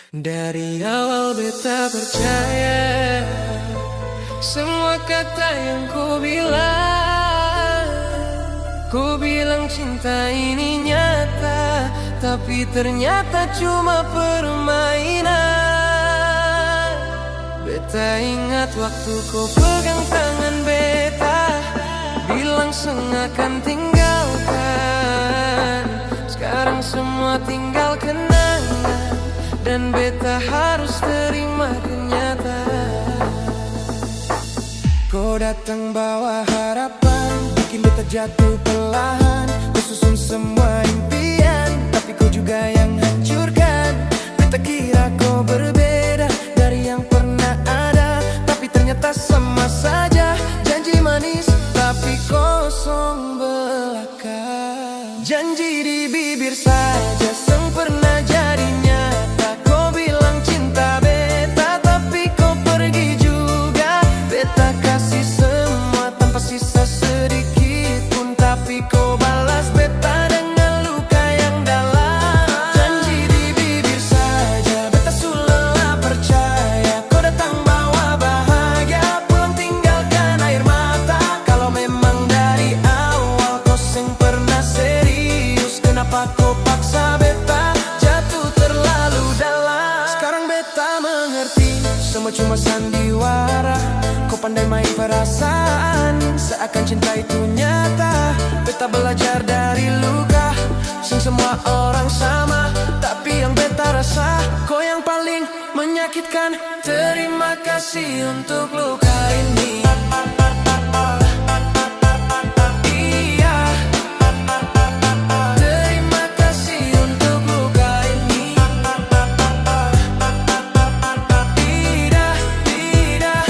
Dari awal beta percaya semua kata yang ku bilang. Ku bilang cinta ini nyata, tapi ternyata cuma permainan. Beta ingat waktu kau pegang tangan beta, bilang sengakan tinggalkan. Sekarang semua tinggal kenangan, dan beta harus terima kenyataan. Kau datang bawa harapan, bikin beta jatuh perlahan. Kau susun semua impian, tapi kau juga yang hancurkan. Beta kira kau berbeda dari yang pernah ada, tapi ternyata sama saja. Janji manis tapi kosong belaka. Janji di bibir saja sempurna jadi nyata. Kau bilang cinta beta, tapi kau pergi juga. Beta kasih semua tanpa sisa sedikit pun, tapi kau balas beta dengan luka yang dalam. Janji di bibir saja, beta sudah percaya. Kau datang bawa bahagia, pulang tinggalkan air mata. Kalau memang dari awal kau seng pernah serius, kenapa kau paksa beta jatuh terlalu dalam? Sekarang beta mengerti, semua cuma sandiwara. Kau pandai main perasaan, seakan cinta itu nyata. Beta belajar dari luka, semua orang sama, tapi yang beta rasa kau yang paling menyakitkan. Terima kasih untuk luka ini. Terima kasih untuk luka ini. Tidak, tidak,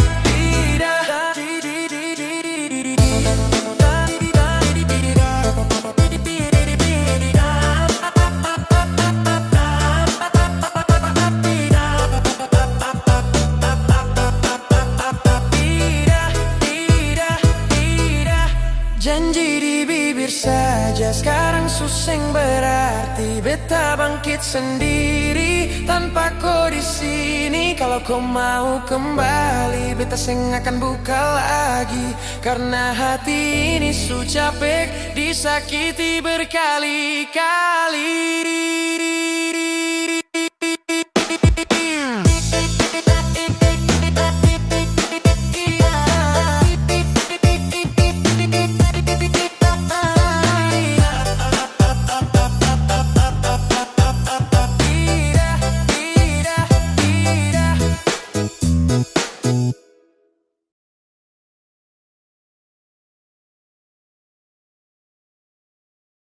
tidak. Janji di bibir saja, sekarang suseng berarti. Beta bangkit sendiri tanpa kau di sini. Kalau kau mau kembali, beta seng akan buka lagi. Karena hati ini su capek disakiti berkali-kali.